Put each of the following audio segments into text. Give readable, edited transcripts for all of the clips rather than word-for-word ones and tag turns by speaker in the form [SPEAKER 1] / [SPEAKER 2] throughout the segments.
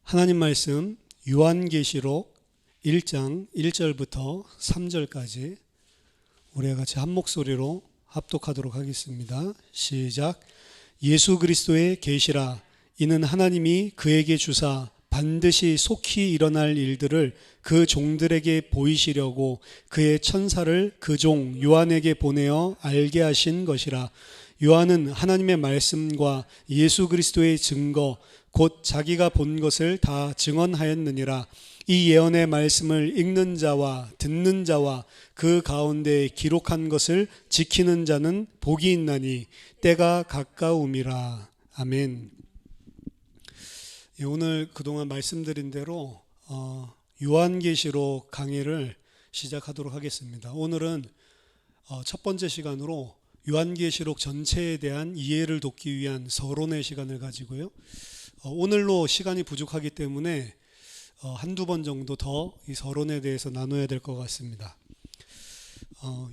[SPEAKER 1] 하나님 말씀 요한계시록 1장 1절부터 3절까지 우리가 같이 한 목소리로 합독하도록 하겠습니다. 시작. 예수 그리스도의 계시라. 이는 하나님이 그에게 주사 반드시 속히 일어날 일들을 그 종들에게 보이시려고 그의 천사를 그 종 요한에게 보내어 알게 하신 것이라. 요한은 하나님의 말씀과 예수 그리스도의 증거 곧 자기가 본 것을 다 증언하였느니라. 이 예언의 말씀을 읽는 자와 듣는 자와 그 가운데 기록한 것을 지키는 자는 복이 있나니 때가 가까움이라. 아멘. 오늘 그동안 말씀드린 대로 요한계시록 강의를 시작하도록 하겠습니다. 오늘은 첫 번째 시간으로 요한계시록 전체에 대한 이해를 돕기 위한 서론의 시간을 가지고요. 오늘로 시간이 부족하기 때문에 한두 번 정도 더 이 서론에 대해서 나눠야 될 것 같습니다.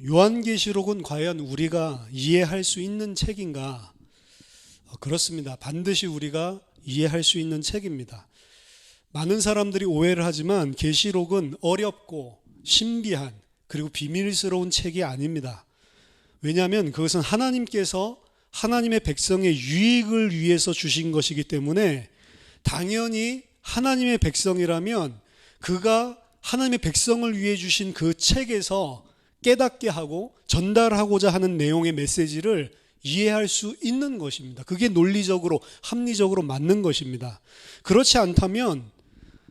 [SPEAKER 1] 요한계시록은 과연 우리가 이해할 수 있는 책인가? 그렇습니다. 반드시 우리가 이해할 수 있는 책입니다. 많은 사람들이 오해를 하지만 계시록은 어렵고 신비한 그리고 비밀스러운 책이 아닙니다. 왜냐하면 그것은 하나님께서 하나님의 백성의 유익을 위해서 주신 것이기 때문에 당연히 하나님의 백성이라면 그가 하나님의 백성을 위해 주신 그 책에서 깨닫게 하고 전달하고자 하는 내용의 메시지를 이해할 수 있는 것입니다. 그게 논리적으로 합리적으로 맞는 것입니다. 그렇지 않다면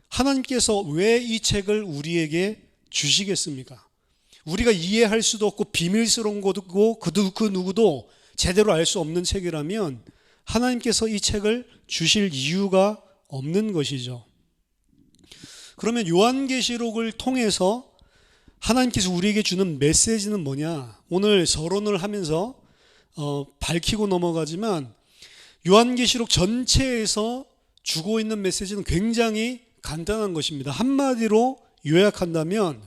[SPEAKER 1] 하나님께서 왜 이 책을 우리에게 주시겠습니까? 우리가 이해할 수도 없고 비밀스러운 거고 그 누구도 제대로 알 수 없는 책이라면 하나님께서 이 책을 주실 이유가 없는 것이죠. 그러면 요한계시록을 통해서 하나님께서 우리에게 주는 메시지는 뭐냐? 오늘 서론을 하면서 밝히고 넘어가지만 요한계시록 전체에서 주고 있는 메시지는 굉장히 간단한 것입니다. 한마디로 요약한다면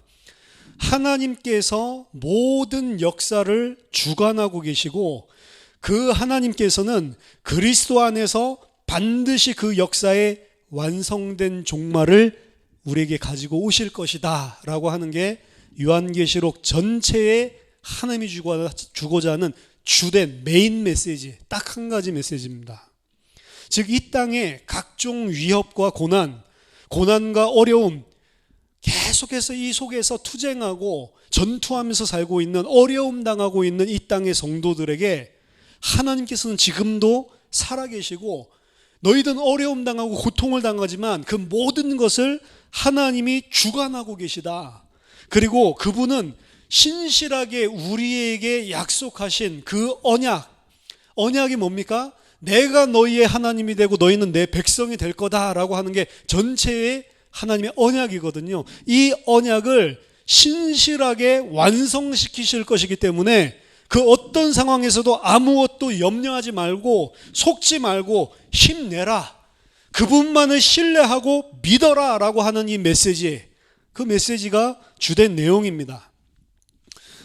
[SPEAKER 1] 하나님께서 모든 역사를 주관하고 계시고 그 하나님께서는 그리스도 안에서 반드시 그 역사의 완성된 종말을 우리에게 가지고 오실 것이다 라고 하는 게 요한계시록 전체에 하나님이 주고자 하는 주된 메인 메시지, 딱 한 가지 메시지입니다. 즉 이 땅에 각종 위협과 고난과 어려움, 계속해서 이 속에서 투쟁하고 전투하면서 살고 있는, 어려움 당하고 있는 이 땅의 성도들에게 하나님께서는 지금도 살아계시고 너희들은 어려움 당하고 고통을 당하지만 그 모든 것을 하나님이 주관하고 계시다. 그리고 그분은 신실하게 우리에게 약속하신 그 언약이 뭡니까? 내가 너희의 하나님이 되고 너희는 내 백성이 될 거다라고 하는 게 전체의 하나님의 언약이거든요. 이 언약을 신실하게 완성시키실 것이기 때문에 그 어떤 상황에서도 아무것도 염려하지 말고 속지 말고 힘내라. 그분만을 신뢰하고 믿어라 라고 하는 이 메시지, 그 메시지가 주된 내용입니다.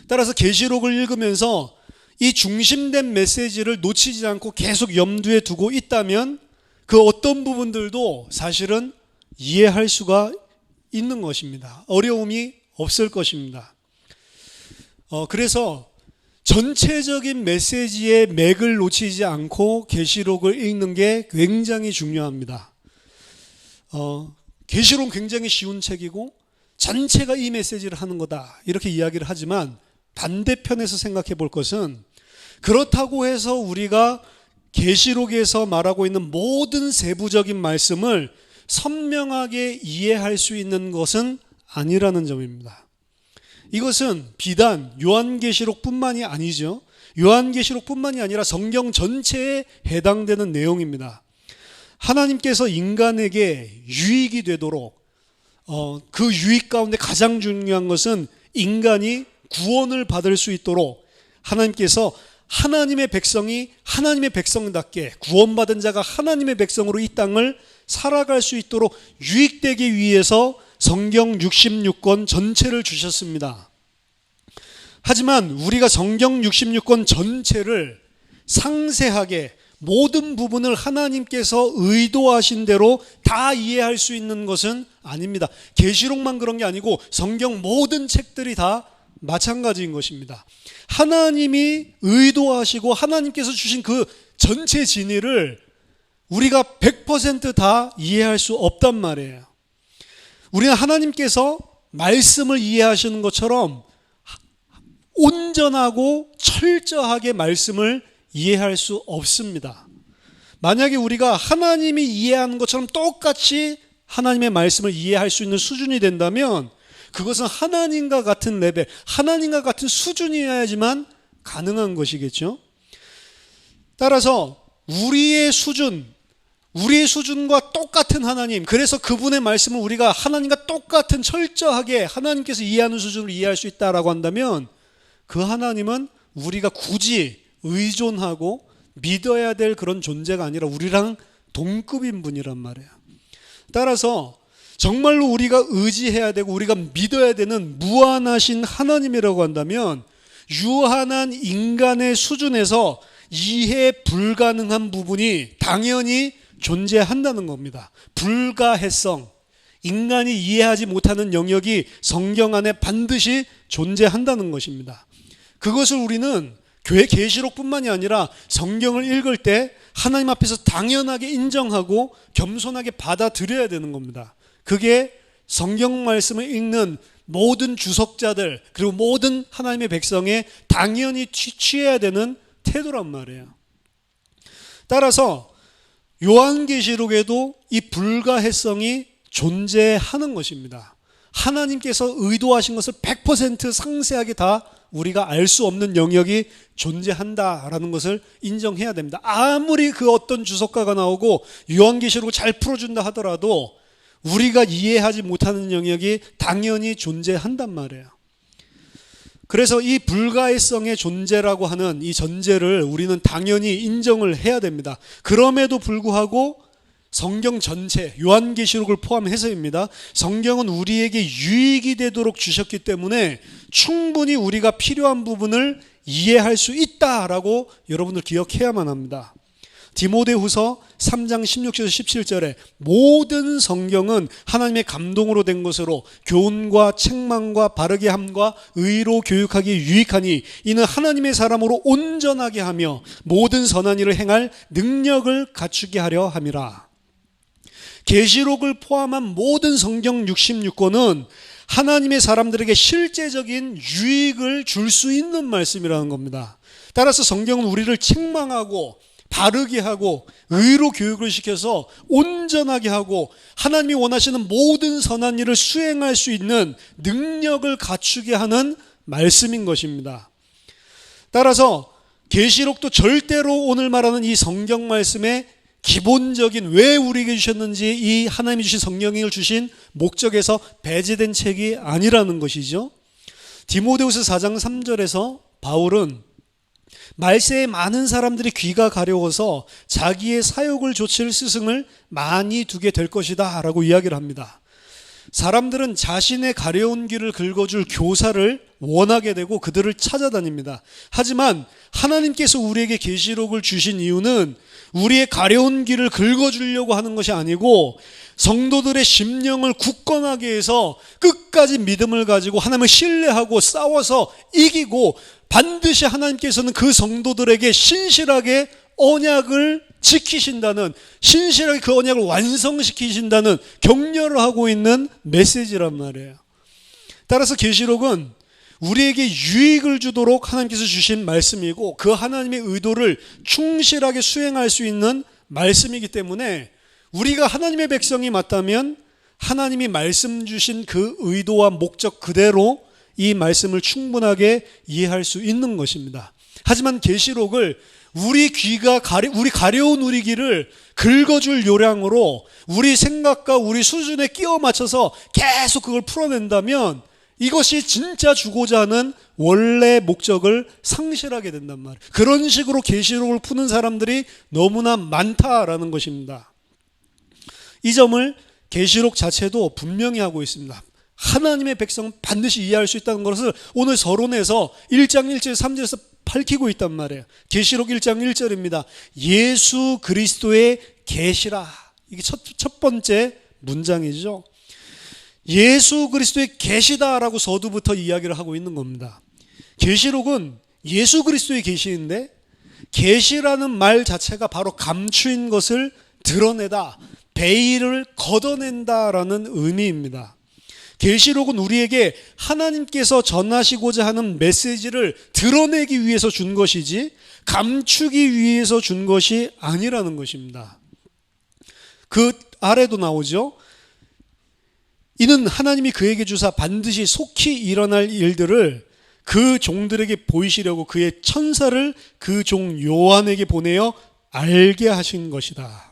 [SPEAKER 1] 따라서 계시록을 읽으면서 이 중심된 메시지를 놓치지 않고 계속 염두에 두고 있다면 그 어떤 부분들도 사실은 이해할 수가 있는 것입니다. 어려움이 없을 것입니다. 그래서 전체적인 메시지의 맥을 놓치지 않고 계시록을 읽는 게 굉장히 중요합니다. 계시록은 굉장히 쉬운 책이고 전체가 이 메시지를 하는 거다 이렇게 이야기를 하지만 반대편에서 생각해 볼 것은 그렇다고 해서 우리가 계시록에서 말하고 있는 모든 세부적인 말씀을 선명하게 이해할 수 있는 것은 아니라는 점입니다. 이것은 비단 요한계시록뿐만이 아니죠. 요한계시록뿐만이 아니라 성경 전체에 해당되는 내용입니다. 하나님께서 인간에게 유익이 되도록 그 유익 가운데 가장 중요한 것은 인간이 구원을 받을 수 있도록 하나님께서 하나님의 백성이 하나님의 백성답게 구원받은 자가 하나님의 백성으로 이 땅을 살아갈 수 있도록 유익되기 위해서 성경 66권 전체를 주셨습니다. 하지만 우리가 성경 66권 전체를 상세하게 모든 부분을 하나님께서 의도하신 대로 다 이해할 수 있는 것은 아닙니다. 계시록만 그런 게 아니고 성경 모든 책들이 다 마찬가지인 것입니다. 하나님이 의도하시고 하나님께서 주신 그 전체 진리를 우리가 100% 이해할 수 없단 말이에요. 우리는 하나님께서 말씀을 이해하시는 것처럼 온전하고 철저하게 말씀을 이해할 수 없습니다. 만약에 우리가 하나님이 이해하는 것처럼 똑같이 하나님의 말씀을 이해할 수 있는 수준이 된다면 그것은 하나님과 같은 레벨, 하나님과 같은 수준이어야지만 가능한 것이겠죠. 따라서 우리의 수준과 똑같은 하나님, 그래서 그분의 말씀을 우리가 하나님과 똑같은 철저하게 하나님께서 이해하는 수준으로 이해할 수 있다라고 한다면 그 하나님은 우리가 굳이 의존하고 믿어야 될 그런 존재가 아니라 우리랑 동급인 분이란 말이에요. 따라서 정말로 우리가 의지해야 되고 우리가 믿어야 되는 무한하신 하나님이라고 한다면 유한한 인간의 수준에서 이해 불가능한 부분이 당연히 존재한다는 겁니다. 불가해성, 인간이 이해하지 못하는 영역이 성경 안에 반드시 존재한다는 것입니다. 그것을 우리는 교회 계시록뿐만이 아니라 성경을 읽을 때 하나님 앞에서 당연하게 인정하고 겸손하게 받아들여야 되는 겁니다. 그게 성경 말씀을 읽는 모든 주석자들 그리고 모든 하나님의 백성의 당연히 취해야 되는 태도란 말이에요. 따라서 요한계시록에도 이 불가해성이 존재하는 것입니다. 하나님께서 의도하신 것을 100% 상세하게 다 우리가 알 수 없는 영역이 존재한다라는 것을 인정해야 됩니다. 아무리 그 어떤 주석가가 나오고 요한계시록을 잘 풀어준다 하더라도 우리가 이해하지 못하는 영역이 당연히 존재한단 말이에요. 그래서 이 불가해성의 존재라고 하는 이 전제를 우리는 당연히 인정을 해야 됩니다. 그럼에도 불구하고 성경 전체, 요한계시록을 포함해서입니다. 성경은 우리에게 유익이 되도록 주셨기 때문에 충분히 우리가 필요한 부분을 이해할 수 있다라고 여러분들 기억해야만 합니다. 디모데후서 3장 16절에서 17절에 모든 성경은 하나님의 감동으로 된 것으로 교훈과 책망과 바르게 함과 의로 교육하기에 유익하니 이는 하나님의 사람으로 온전하게 하며 모든 선한 일을 행할 능력을 갖추게 하려 함이라. 계시록을 포함한 모든 성경 66권은 하나님의 사람들에게 실제적인 유익을 줄 수 있는 말씀이라는 겁니다. 따라서 성경은 우리를 책망하고 바르게 하고 의로 교육을 시켜서 온전하게 하고 하나님이 원하시는 모든 선한 일을 수행할 수 있는 능력을 갖추게 하는 말씀인 것입니다. 따라서 계시록도 절대로 오늘 말하는 이 성경 말씀의 기본적인 왜 우리에게 주셨는지 이 하나님이 주신 성경을 주신 목적에서 배제된 책이 아니라는 것이죠. 디모데후서 4장 3절에서 바울은 말세에 많은 사람들이 귀가 가려워서 자기의 사욕을 좇을 스승을 많이 두게 될 것이다 라고 이야기를 합니다. 사람들은 자신의 가려운 길을 긁어줄 교사를 원하게 되고 그들을 찾아다닙니다. 하지만 하나님께서 우리에게 계시록을 주신 이유는 우리의 가려운 길을 긁어주려고 하는 것이 아니고 성도들의 심령을 굳건하게 해서 끝까지 믿음을 가지고 하나님을 신뢰하고 싸워서 이기고 반드시 하나님께서는 그 성도들에게 신실하게 언약을 지키신다는, 신실하게 그 언약을 완성시키신다는 격려를 하고 있는 메시지란 말이에요. 따라서 계시록은 우리에게 유익을 주도록 하나님께서 주신 말씀이고 그 하나님의 의도를 충실하게 수행할 수 있는 말씀이기 때문에 우리가 하나님의 백성이 맞다면 하나님이 말씀 주신 그 의도와 목적 그대로 이 말씀을 충분하게 이해할 수 있는 것입니다. 하지만 계시록을 우리 가려운 우리 귀를 긁어줄 요량으로 우리 생각과 우리 수준에 끼워 맞춰서 계속 그걸 풀어낸다면 이것이 진짜 주고자 하는 원래 목적을 상실하게 된단 말이에요. 그런 식으로 계시록을 푸는 사람들이 너무나 많다라는 것입니다. 이 점을 계시록 자체도 분명히 하고 있습니다. 하나님의 백성은 반드시 이해할 수 있다는 것을 오늘 서론에서 1장 1절 3절에서 밝히고 있단 말이에요. 계시록 1장 1절입니다. 예수 그리스도의 계시라. 이게 첫 번째 문장이죠. 예수 그리스도의 계시다라고 서두부터 이야기를 하고 있는 겁니다. 계시록은 예수 그리스도의 계시인데, 계시라는 말 자체가 바로 감추인 것을 드러내다, 베일을 걷어낸다라는 의미입니다. 계시록은 우리에게 하나님께서 전하시고자 하는 메시지를 드러내기 위해서 준 것이지 감추기 위해서 준 것이 아니라는 것입니다. 그 아래도 나오죠. 이는 하나님이 그에게 주사 반드시 속히 일어날 일들을 그 종들에게 보이시려고 그의 천사를 그 종 요한에게 보내어 알게 하신 것이다.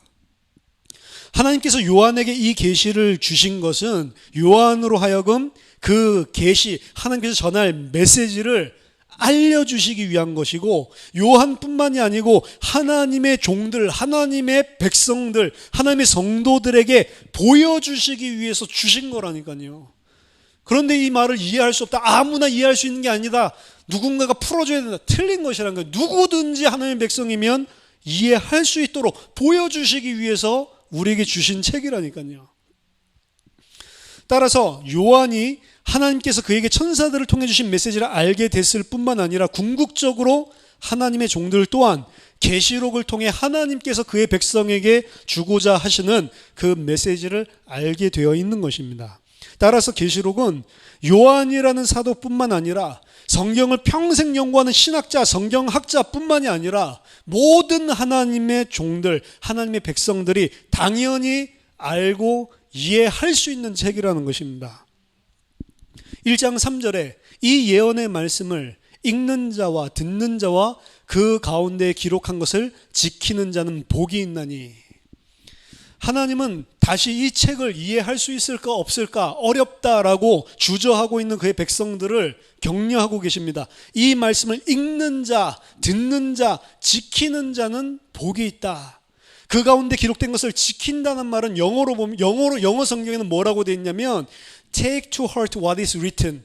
[SPEAKER 1] 하나님께서 요한에게 이 계시를 주신 것은 요한으로 하여금 그 계시, 하나님께서 전할 메시지를 알려주시기 위한 것이고, 요한뿐만이 아니고 하나님의 종들, 하나님의 백성들, 하나님의 성도들에게 보여주시기 위해서 주신 거라니까요. 그런데 이 말을 이해할 수 없다, 아무나 이해할 수 있는 게 아니다, 누군가가 풀어줘야 된다, 틀린 것이라는 거예요. 누구든지 하나님의 백성이면 이해할 수 있도록 보여주시기 위해서 우리에게 주신 책이라니까요. 따라서 요한이 하나님께서 그에게 천사들을 통해 주신 메시지를 알게 됐을 뿐만 아니라 궁극적으로 하나님의 종들 또한 계시록을 통해 하나님께서 그의 백성에게 주고자 하시는 그 메시지를 알게 되어 있는 것입니다. 따라서 계시록은 요한이라는 사도뿐만 아니라 성경을 평생 연구하는 신학자, 성경학자뿐만이 아니라 모든 하나님의 종들, 하나님의 백성들이 당연히 알고 이해할 수 있는 책이라는 것입니다. 1장 3절에 이 예언의 말씀을 읽는 자와 듣는 자와 그 가운데 기록한 것을 지키는 자는 복이 있나니, 하나님은 다시 이 책을 이해할 수 있을까 없을까 어렵다라고 주저하고 있는 그의 백성들을 격려하고 계십니다. 이 말씀을 읽는 자, 듣는 자, 지키는 자는 복이 있다. 그 가운데 기록된 것을 지킨다는 말은 영어로 보면, 영어 성경에는 뭐라고 되어 있냐면 take to heart what is written.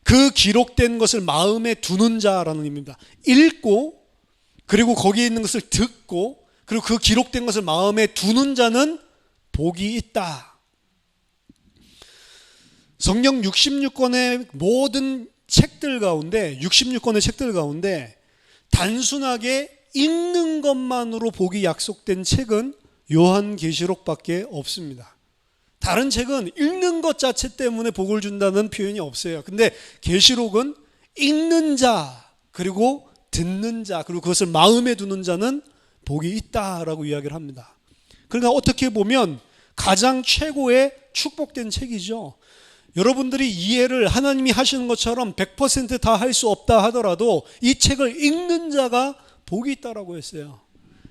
[SPEAKER 1] 그 기록된 것을 마음에 두는 자라는 의미입니다. 읽고, 그리고 거기에 있는 것을 듣고, 그리고 그 기록된 것을 마음에 두는 자는 복이 있다. 성경 66권의 모든 책들 가운데, 66권의 책들 가운데 단순하게 읽는 것만으로 복이 약속된 책은 요한계시록밖에 없습니다. 다른 책은 읽는 것 자체 때문에 복을 준다는 표현이 없어요. 근데 계시록은 읽는 자, 그리고 듣는 자, 그리고 그것을 마음에 두는 자는 복이 있다라고 이야기를 합니다. 그러니까 어떻게 보면 가장 최고의 축복된 책이죠. 여러분들이 이해를 하나님이 하시는 것처럼 100% 다 할 수 없다 하더라도 이 책을 읽는 자가 복이 있다라고 했어요.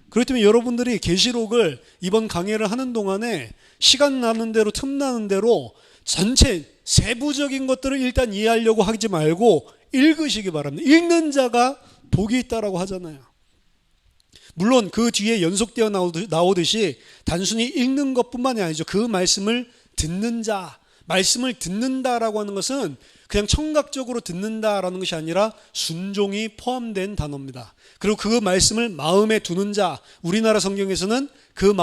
[SPEAKER 1] 그렇기 때문에 여러분들이 계시록을 이번 강의를 하는 동안에 시간 나는 대로, 틈나는 대로 전체 세부적인 것들을 일단 이해하려고 하지 말고 읽으시기 바랍니다. 읽는 자가 복이 있다라고 하잖아요. 물론 그 뒤에 연속되어 나오듯이 단순히 읽는 것뿐만이 아니죠. 그 말씀을 듣는 자, 말씀을 듣는다라고 하는 것은 그냥 청각적으로 듣는다라는 것이 아니라 순종이 포함된 단어입니다. 그리고 그 말씀을 마음에 두는 자, 우리나라 성경에서는 그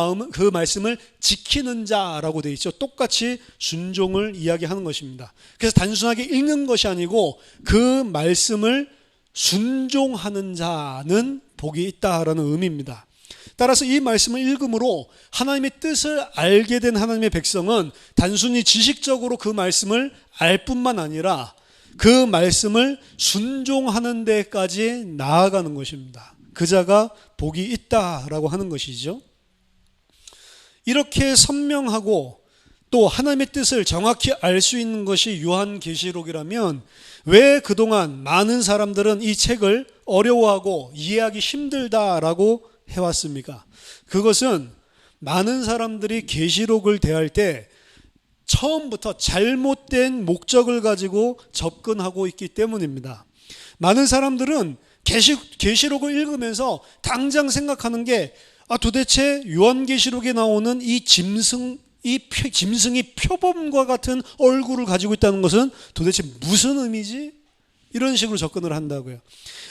[SPEAKER 1] 말씀을 지키는 자라고 되어 있죠. 똑같이 순종을 이야기하는 것입니다. 그래서 단순하게 읽는 것이 아니고 그 말씀을 순종하는 자는 복이 있다라는 의미입니다. 따라서 이 말씀을 읽음으로 하나님의 뜻을 알게 된 하나님의 백성은 단순히 지식적으로 그 말씀을 알 뿐만 아니라 그 말씀을 순종하는 데까지 나아가는 것입니다. 그 자가 복이 있다라고 하는 것이죠. 이렇게 선명하고 또 하나님의 뜻을 정확히 알 수 있는 것이 요한계시록이라면 왜 그동안 많은 사람들은 이 책을 어려워하고 이해하기 힘들다라고 해왔습니까? 그것은 많은 사람들이 계시록을 대할 때 처음부터 잘못된 목적을 가지고 접근하고 있기 때문입니다. 많은 사람들은 계시록을 읽으면서 당장 생각하는 게 도대체 요한계시록에 나오는 이 짐승이 표범과 같은 얼굴을 가지고 있다는 것은 도대체 무슨 의미지? 이런 식으로 접근을 한다고요.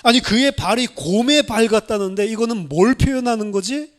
[SPEAKER 1] 아니 그의 발이 곰의 발 같다는데 이거는 뭘 표현하는 거지?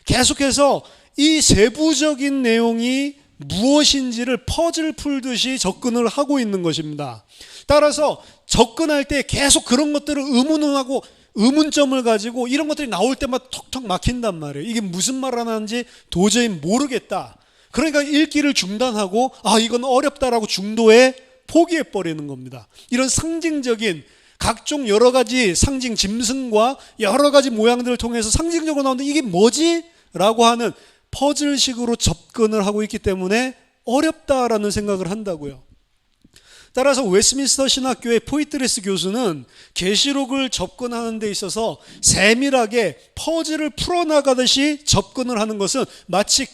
[SPEAKER 1] 계속해서 이 세부적인 내용이 무엇인지를 퍼즐 풀듯이 접근을 하고 있는 것입니다. 따라서 접근할 때 계속 그런 것들을 의문하고 의문점을 가지고 이런 것들이 나올 때마다 턱턱 막힌단 말이에요. 이게 무슨 말 하는지 도저히 모르겠다. 그러니까 읽기를 중단하고 이건 어렵다라고 중도에 포기해버리는 겁니다. 이런 상징적인 각종 여러 가지 상징 짐승과 여러 가지 모양들을 통해서 상징적으로 나오는데 이게 뭐지? 라고 하는 퍼즐식으로 접근을 하고 있기 때문에 어렵다라는 생각을 한다고요. 따라서 웨스민스터 신학교의 포이트레스 교수는 계시록을 접근하는 데 있어서 세밀하게 퍼즐을 풀어나가듯이 접근을 하는 것은 마치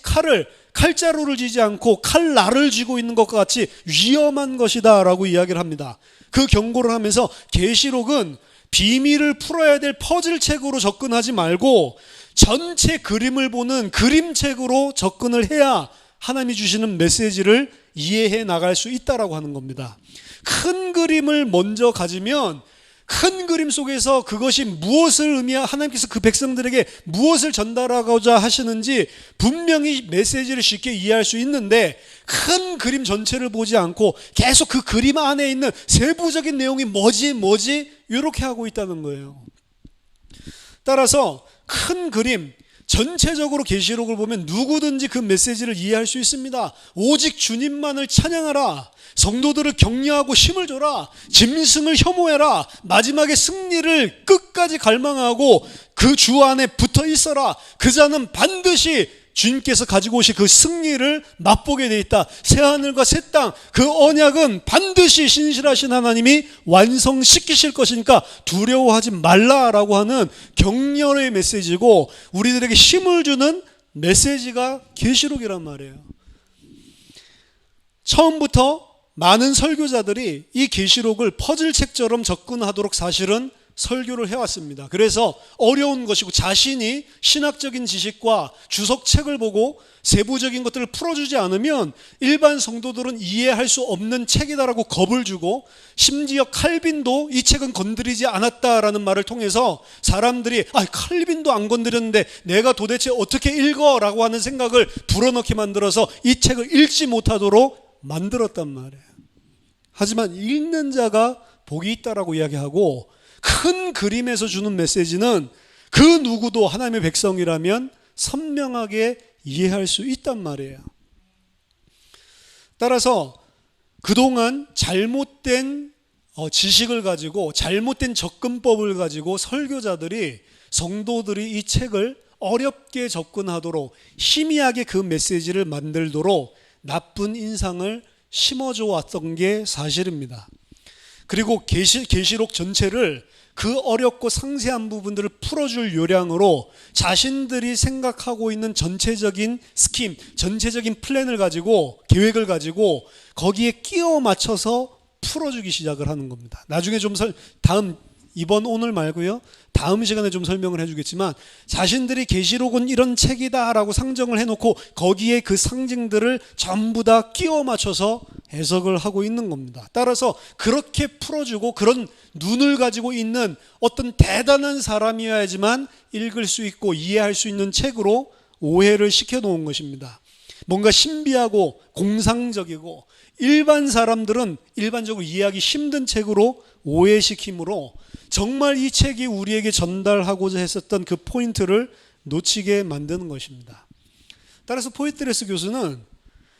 [SPEAKER 1] 칼자루를 쥐지 않고 칼날을 쥐고 있는 것과 같이 위험한 것이다 라고 이야기를 합니다. 그 경고를 하면서 계시록은 비밀을 풀어야 될 퍼즐책으로 접근하지 말고 전체 그림을 보는 그림책으로 접근을 해야 하나님이 주시는 메시지를 이해해 나갈 수 있다라고 하는 겁니다. 큰 그림을 먼저 가지면 큰 그림 속에서 그것이 무엇을 하나님께서 그 백성들에게 무엇을 전달하고자 하시는지 분명히 메시지를 쉽게 이해할 수 있는데 큰 그림 전체를 보지 않고 계속 그 그림 안에 있는 세부적인 내용이 뭐지 이렇게 하고 있다는 거예요. 따라서 큰 그림 전체적으로 계시록을 보면 누구든지 그 메시지를 이해할 수 있습니다. 오직 주님만을 찬양하라. 성도들을 격려하고 힘을 줘라. 짐승을 혐오해라. 마지막에 승리를 끝까지 갈망하고 그 주 안에 붙어 있어라. 그 자는 반드시 주님께서 가지고 오실 그 승리를 맛보게 돼 있다. 새하늘과 새 땅, 그 언약은 반드시 신실하신 하나님이 완성시키실 것이니까 두려워하지 말라라고 하는 격려의 메시지고 우리들에게 힘을 주는 메시지가 계시록이란 말이에요. 처음부터 많은 설교자들이 이 계시록을 퍼즐책처럼 접근하도록 사실은 설교를 해왔습니다. 그래서 어려운 것이고 자신이 신학적인 지식과 주석책을 보고 세부적인 것들을 풀어주지 않으면 일반 성도들은 이해할 수 없는 책이다라고 겁을 주고 심지어 칼빈도 이 책은 건드리지 않았다라는 말을 통해서 사람들이 칼빈도 안 건드렸는데 내가 도대체 어떻게 읽어라고 하는 생각을 불어넣게 만들어서 이 책을 읽지 못하도록 만들었단 말이에요. 하지만 읽는 자가 복이 있다라고 이야기하고 큰 그림에서 주는 메시지는 그 누구도 하나님의 백성이라면 선명하게 이해할 수 있단 말이에요. 따라서 그동안 잘못된 지식을 가지고 잘못된 접근법을 가지고 설교자들이 성도들이 이 책을 어렵게 접근하도록 희미하게 그 메시지를 만들도록 나쁜 인상을 심어줘 왔던 게 사실입니다. 그리고 계시록 전체를 그 어렵고 상세한 부분들을 풀어줄 요량으로 자신들이 생각하고 있는 전체적인 스킴, 전체적인 플랜을 가지고 계획을 가지고 거기에 끼워 맞춰서 풀어주기 시작을 하는 겁니다. 나중에 좀 이번 오늘 말고요. 다음 시간에 좀 설명을 해주겠지만 자신들이 계시록은 이런 책이다라고 상정을 해놓고 거기에 그 상징들을 전부 다 끼워 맞춰서 해석을 하고 있는 겁니다. 따라서 그렇게 풀어주고 그런 눈을 가지고 있는 어떤 대단한 사람이어야지만 읽을 수 있고 이해할 수 있는 책으로 오해를 시켜놓은 것입니다. 뭔가 신비하고 공상적이고 일반 사람들은 일반적으로 이해하기 힘든 책으로 오해시키므로 정말 이 책이 우리에게 전달하고자 했었던 그 포인트를 놓치게 만드는 것입니다. 따라서 포이트레스 교수는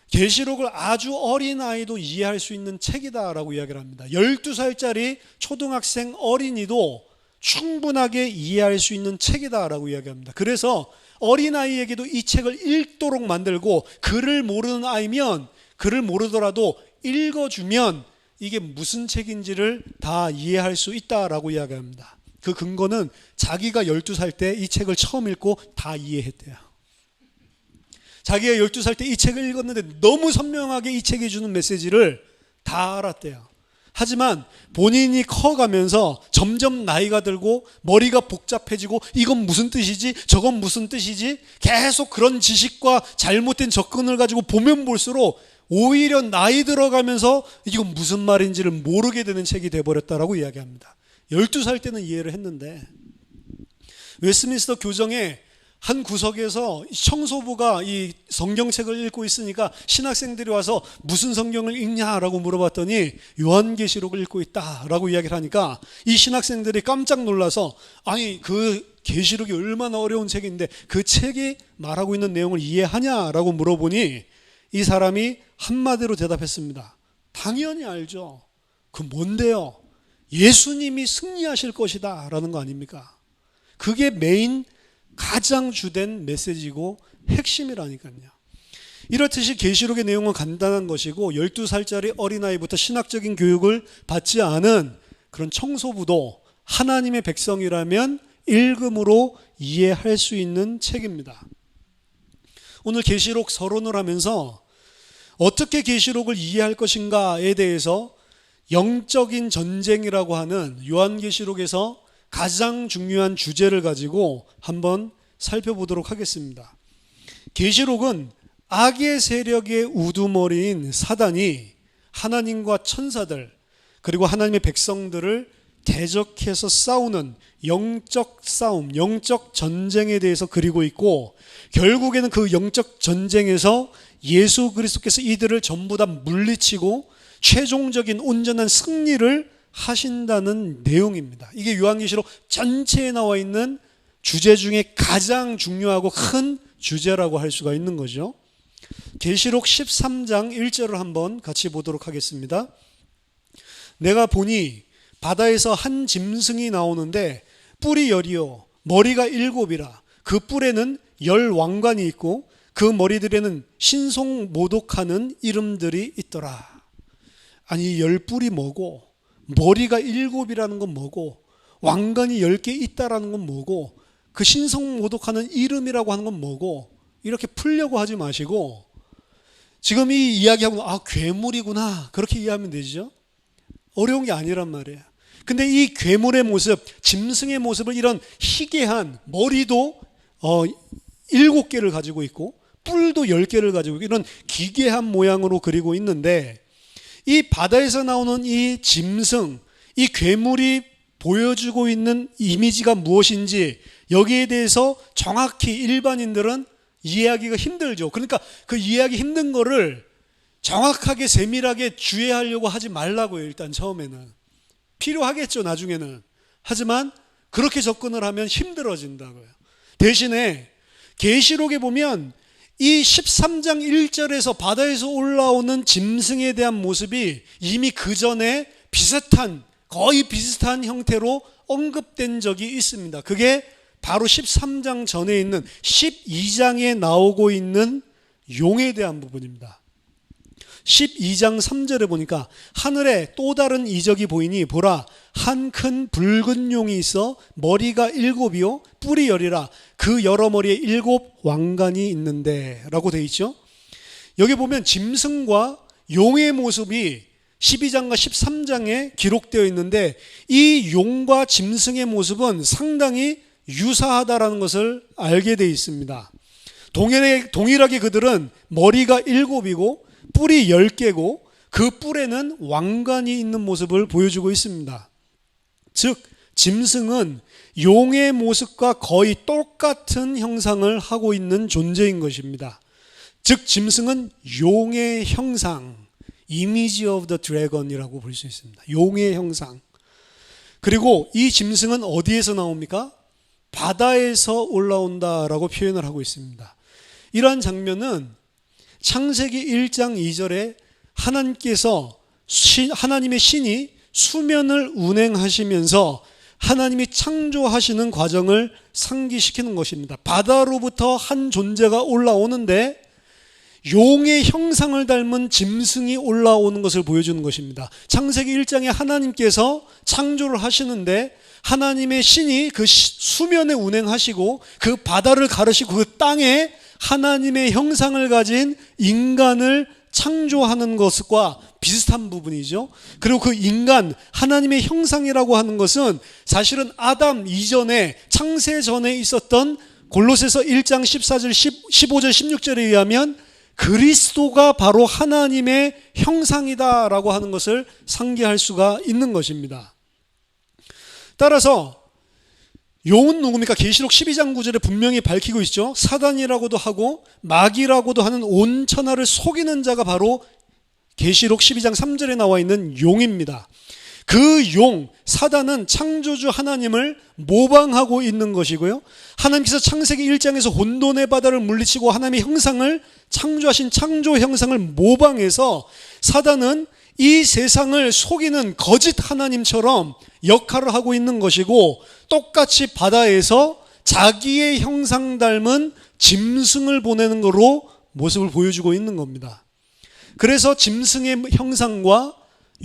[SPEAKER 1] 계시록을 아주 어린 아이도 이해할 수 있는 책이다라고 이야기를 합니다. 12살짜리 초등학생 어린이도 충분하게 이해할 수 있는 책이다라고 이야기합니다. 그래서 어린아이에게도 이 책을 읽도록 만들고 글을 모르는 아이면 글을 모르더라도 읽어주면 이게 무슨 책인지를 다 이해할 수 있다라고 이야기합니다. 그 근거는 자기가 12살 때 이 책을 처음 읽고 다 이해했대요. 자기가 12살 때 이 책을 읽었는데 너무 선명하게 이 책이 주는 메시지를 다 알았대요. 하지만 본인이 커가면서 점점 나이가 들고 머리가 복잡해지고 이건 무슨 뜻이지? 저건 무슨 뜻이지? 계속 그런 지식과 잘못된 접근을 가지고 보면 볼수록 오히려 나이 들어가면서 이건 무슨 말인지를 모르게 되는 책이 되어버렸다라고 이야기합니다. 12살 때는 이해를 했는데 웨스트민스터 교정에 한 구석에서 청소부가 이 성경책을 읽고 있으니까 신학생들이 와서 무슨 성경을 읽냐라고 물어봤더니 요한계시록을 읽고 있다라고 이야기를 하니까 이 신학생들이 깜짝 놀라서 아니 그 계시록이 얼마나 어려운 책인데 그 책이 말하고 있는 내용을 이해하냐라고 물어보니 이 사람이 한마디로 대답했습니다. 당연히 알죠. 그 뭔데요? 예수님이 승리하실 것이다 라는 거 아닙니까? 그게 메인 가장 주된 메시지고 핵심이라니까요. 이렇듯이 계시록의 내용은 간단한 것이고 12살짜리 어린아이부터 신학적인 교육을 받지 않은 그런 청소부도 하나님의 백성이라면 읽음으로 이해할 수 있는 책입니다. 오늘 계시록 서론을 하면서 어떻게 계시록을 이해할 것인가에 대해서 영적인 전쟁이라고 하는 요한계시록에서 가장 중요한 주제를 가지고 한번 살펴보도록 하겠습니다. 계시록은 악의 세력의 우두머리인 사단이 하나님과 천사들 그리고 하나님의 백성들을 대적해서 싸우는 영적 싸움, 영적 전쟁에 대해서 그리고 있고 결국에는 그 영적 전쟁에서 예수 그리스도께서 이들을 전부 다 물리치고 최종적인 온전한 승리를 하신다는 내용입니다. 이게 요한계시록 전체에 나와 있는 주제 중에 가장 중요하고 큰 주제라고 할 수가 있는 거죠. 계시록 13장 1절을 한번 같이 보도록 하겠습니다. 내가 보니 바다에서 한 짐승이 나오는데 뿔이 10이요 머리가 7이라 그 뿔에는 10 왕관이 있고 그 머리들에는 신송모독하는 이름들이 있더라. 아니 10뿔이 뭐고 머리가 7이라는 건 뭐고 왕관이 10개 있다라는 건 뭐고 그 신성모독하는 이름이라고 하는 건 뭐고 이렇게 풀려고 하지 마시고 지금 이 이야기하고 괴물이구나 그렇게 이해하면 되죠. 어려운 게 아니란 말이에요. 근데 이 괴물의 모습, 짐승의 모습을 이런 희귀한 머리도 7개를 가지고 있고 뿔도 10개를 가지고 있고 이런 기괴한 모양으로 그리고 있는데 이 바다에서 나오는 이 짐승, 이 괴물이 보여주고 있는 이미지가 무엇인지 여기에 대해서 정확히 일반인들은 이해하기가 힘들죠. 그러니까 그 이해하기 힘든 거를 정확하게 세밀하게 주의하려고 하지 말라고요. 일단 처음에는 필요하겠죠. 나중에는. 하지만 그렇게 접근을 하면 힘들어진다고요. 대신에 계시록에 보면 이 13장 1절에서 바다에서 올라오는 짐승에 대한 모습이 이미 그 전에 거의 비슷한 형태로 언급된 적이 있습니다. 그게 바로 13장 전에 있는 12장에 나오고 있는 용에 대한 부분입니다. 12장 3절에 보니까 하늘에 또 다른 이적이 보이니 보라 한 큰 붉은 용이 있어 머리가 7이요 뿔이 10이라 그 여러 머리에 7 왕관이 있는데 라고 되어 있죠. 여기 보면 짐승과 용의 모습이 12장과 13장에 기록되어 있는데 이 용과 짐승의 모습은 상당히 유사하다라는 것을 알게 되어 있습니다. 동일하게 그들은 머리가 7이고 뿔이 10개고 그 뿔에는 왕관이 있는 모습을 보여주고 있습니다. 즉 짐승은 용의 모습과 거의 똑같은 형상을 하고 있는 존재인 것입니다. 즉 짐승은 용의 형상, Image of the Dragon이라고 볼 수 있습니다. 용의 형상. 그리고 이 짐승은 어디에서 나옵니까? 바다에서 올라온다라고 표현을 하고 있습니다. 이러한 장면은 창세기 1장 2절에 하나님의 신이 수면을 운행하시면서 하나님이 창조하시는 과정을 상기시키는 것입니다. 바다로부터 한 존재가 올라오는데 용의 형상을 닮은 짐승이 올라오는 것을 보여주는 것입니다. 창세기 1장에 하나님께서 창조를 하시는데 하나님의 신이 그 수면에 운행하시고 그 바다를 가르시고 그 땅에 하나님의 형상을 가진 인간을 창조하는 것과 비슷한 부분이죠. 그리고 그 인간, 하나님의 형상이라고 하는 것은 사실은 아담 이전에, 창세 전에 있었던 골로새서 1장 14절, 15절, 16절에 의하면 그리스도가 바로 하나님의 형상이다라고 하는 것을 상기할 수가 있는 것입니다. 따라서 용은 누굽니까? 계시록 12장 9절에 분명히 밝히고 있죠. 사단이라고도 하고 마귀라고도 하는 온 천하를 속이는 자가 바로 계시록 12장 3절에 나와 있는 용입니다. 그 용, 사단은 창조주 하나님을 모방하고 있는 것이고요. 하나님께서 창세기 1장에서 혼돈의 바다를 물리치고 하나님의 형상을 창조하신 창조 형상을 모방해서 사단은 이 세상을 속이는 거짓 하나님처럼 역할을 하고 있는 것이고, 똑같이 바다에서 자기의 형상 닮은 짐승을 보내는 거로 모습을 보여주고 있는 겁니다. 그래서 짐승의 형상과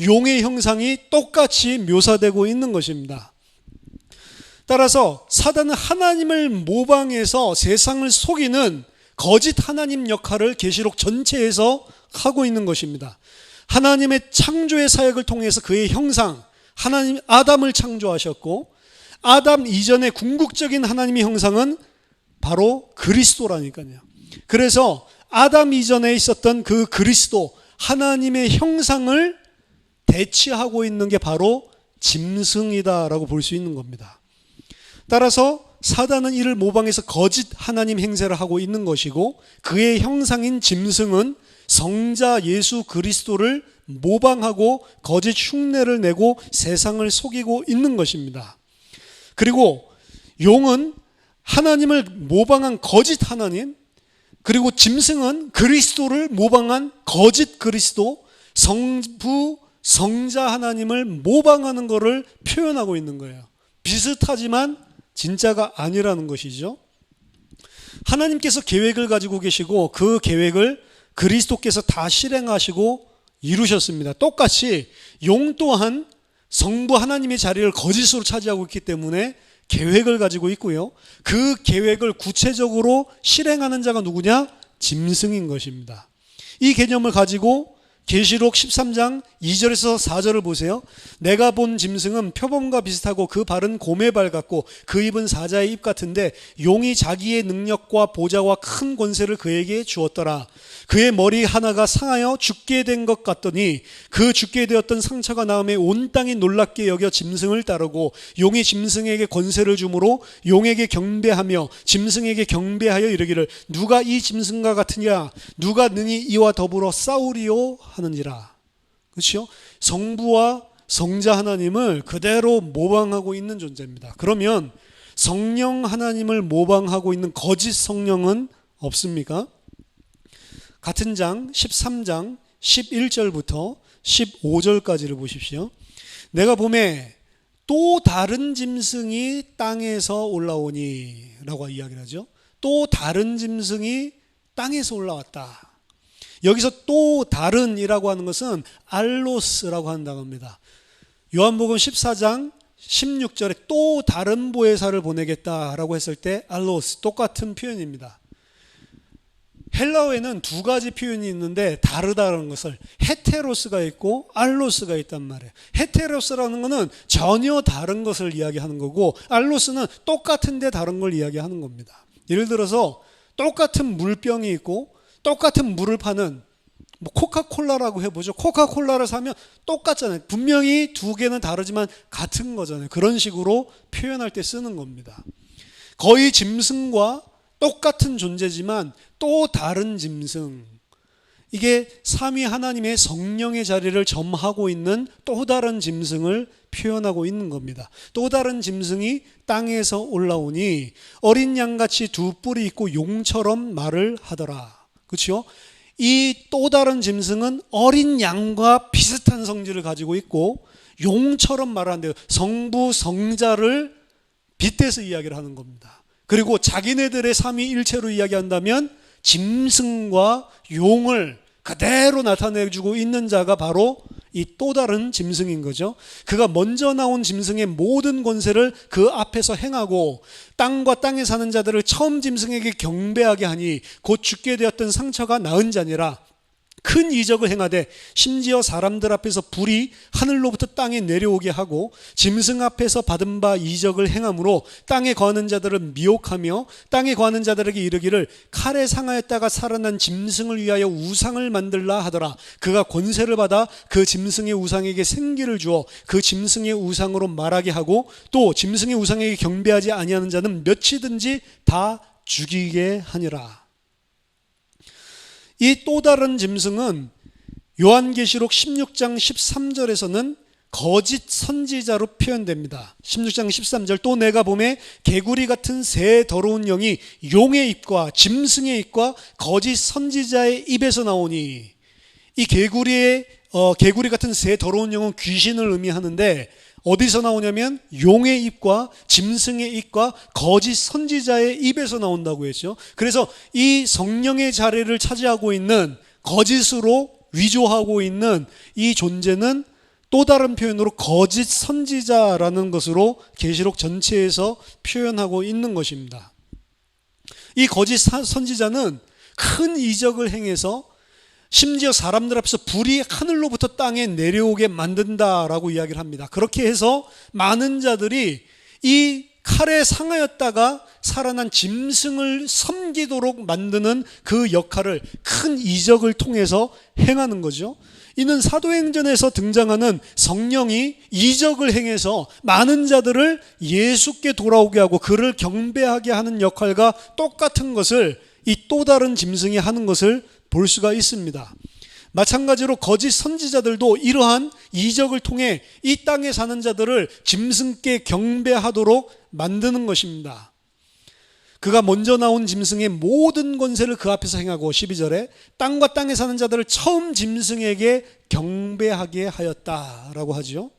[SPEAKER 1] 용의 형상이 똑같이 묘사되고 있는 것입니다. 따라서 사단은 하나님을 모방해서 세상을 속이는 거짓 하나님 역할을 계시록 전체에서 하고 있는 것입니다. 하나님의 창조의 사역을 통해서 그의 형상, 하나님 아담을 창조하셨고, 아담 이전의 궁극적인 하나님의 형상은 바로 그리스도라니까요. 그래서 아담 이전에 있었던 그 그리스도, 하나님의 형상을 대치하고 있는 게 바로 짐승이다라고 볼 수 있는 겁니다. 따라서 사단은 이를 모방해서 거짓 하나님 행세를 하고 있는 것이고, 그의 형상인 짐승은 성자 예수 그리스도를 모방하고 거짓 흉내를 내고 세상을 속이고 있는 것입니다. 그리고 용은 하나님을 모방한 거짓 하나님, 그리고 짐승은 그리스도를 모방한 거짓 그리스도, 성부 성자 하나님을 모방하는 것을 표현하고 있는 거예요. 비슷하지만 진짜가 아니라는 것이죠. 하나님께서 계획을 가지고 계시고 그 계획을 그리스도께서 다 실행하시고 이루셨습니다. 똑같이 용 또한 성부 하나님의 자리를 거짓으로 차지하고 있기 때문에 계획을 가지고 있고요. 그 계획을 구체적으로 실행하는 자가 누구냐? 짐승인 것입니다. 이 개념을 가지고 계시록 13장 2절에서 4절을 보세요. 내가 본 짐승은 표범과 비슷하고 그 발은 곰의 발 같고 그 입은 사자의 입 같은데 용이 자기의 능력과 보좌와 큰 권세를 그에게 주었더라. 그의 머리 하나가 상하여 죽게 된 것 같더니 그 죽게 되었던 상처가 나음에 온 땅이 놀랍게 여겨 짐승을 따르고 용이 짐승에게 권세를 주므로 용에게 경배하며 짐승에게 경배하여 이르기를 누가 이 짐승과 같으냐? 누가 능히 이와 더불어 싸우리요? 하는지라. 그렇죠? 성부와 성자 하나님을 그대로 모방하고 있는 존재입니다. 그러면 성령 하나님을 모방하고 있는 거짓 성령은 없습니까? 같은 장 13장 11절부터 15절까지를 보십시오. 내가 보매 또 다른 짐승이 땅에서 올라오니 라고 이야기를 하죠. 또 다른 짐승이 땅에서 올라왔다. 여기서 또 다른이라고 하는 것은 알로스라고 한다고 합니다. 요한복음 14장 16절에 또 다른 보혜사를 보내겠다라고 했을 때 알로스, 똑같은 표현입니다. 헬라어에는 두 가지 표현이 있는데 다르다는 것을 헤테로스가 있고 알로스가 있단 말이에요. 헤테로스라는 것은 전혀 다른 것을 이야기하는 거고 알로스는 똑같은데 다른 걸 이야기하는 겁니다. 예를 들어서 똑같은 물병이 있고 똑같은 물을 파는 코카콜라라고 해보죠. 코카콜라를 사면 똑같잖아요. 분명히 두 개는 다르지만 같은 거잖아요. 그런 식으로 표현할 때 쓰는 겁니다. 거의 짐승과 똑같은 존재지만 또 다른 짐승, 이게 삼위 하나님의 성령의 자리를 점하고 있는 또 다른 짐승을 표현하고 있는 겁니다. 또 다른 짐승이 땅에서 올라오니 어린 양같이 두 뿔이 있고 용처럼 말을 하더라. 그렇죠? 이 또 다른 짐승은 어린 양과 비슷한 성질을 가지고 있고 용처럼 말한대요. 성부 성자를 빗대서 이야기를 하는 겁니다. 그리고 자기네들의 삼위일체로 이야기한다면 짐승과 용을 그대로 나타내주고 있는 자가 바로 이 또 다른 짐승인 거죠. 그가 먼저 나온 짐승의 모든 권세를 그 앞에서 행하고 땅과 땅에 사는 자들을 처음 짐승에게 경배하게 하니 곧 죽게 되었던 상처가 나은 자니라. 큰 이적을 행하되 심지어 사람들 앞에서 불이 하늘로부터 땅에 내려오게 하고 짐승 앞에서 받은 바 이적을 행함으로 땅에 거하는 자들을 미혹하며 땅에 거하는 자들에게 이르기를 칼에 상하였다가 살아난 짐승을 위하여 우상을 만들라 하더라. 그가 권세를 받아 그 짐승의 우상에게 생기를 주어 그 짐승의 우상으로 말하게 하고 또 짐승의 우상에게 경배하지 아니하는 자는 몇이든지 다 죽이게 하니라. 이 또 다른 짐승은 요한계시록 16장 13절에서는 거짓 선지자로 표현됩니다. 16장 13절 또 내가 보매 개구리 같은 새 더러운 영이 용의 입과 짐승의 입과 거짓 선지자의 입에서 나오니, 이 개구리 같은 새 더러운 영은 귀신을 의미하는데 어디서 나오냐면 용의 입과 짐승의 입과 거짓 선지자의 입에서 나온다고 했죠. 그래서 이 성령의 자리를 차지하고 있는, 거짓으로 위조하고 있는 이 존재는 또 다른 표현으로 거짓 선지자라는 것으로 계시록 전체에서 표현하고 있는 것입니다. 이 거짓 선지자는 큰 이적을 행해서 심지어 사람들 앞에서 불이 하늘로부터 땅에 내려오게 만든다라고 이야기를 합니다. 그렇게 해서 많은 자들이 이 칼에 상하였다가 살아난 짐승을 섬기도록 만드는 그 역할을 큰 이적을 통해서 행하는 거죠. 이는 사도행전에서 등장하는 성령이 이적을 행해서 많은 자들을 예수께 돌아오게 하고 그를 경배하게 하는 역할과 똑같은 것을 이 또 다른 짐승이 하는 것을 볼 수가 있습니다. 마찬가지로 거짓 선지자들도 이러한 이적을 통해 이 땅에 사는 자들을 짐승께 경배하도록 만드는 것입니다. 그가 먼저 나온 짐승의 모든 권세를 그 앞에서 행하고 12절에 땅과 땅에 사는 자들을 처음 짐승에게 경배하게 하였다라고 하죠.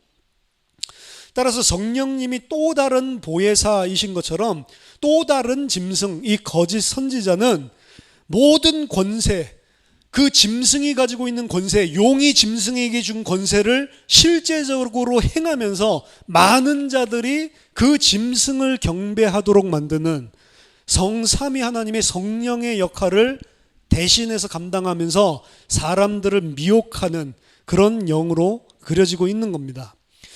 [SPEAKER 1] 따라서 성령님이 또 다른 보혜사이신 것처럼 또 다른 짐승, 이 거짓 선지자는 모든 권세, 그 짐승이 가지고 있는 권세, 용이 짐승에게 준 권세를 실제적으로 행하면서 많은 자들이 그 짐승을 경배하도록 만드는 성삼위 하나님의 성령의 역할을 대신해서 감당하면서 사람들을 미혹하는 그런 영으로 그려지고 있는 겁니다.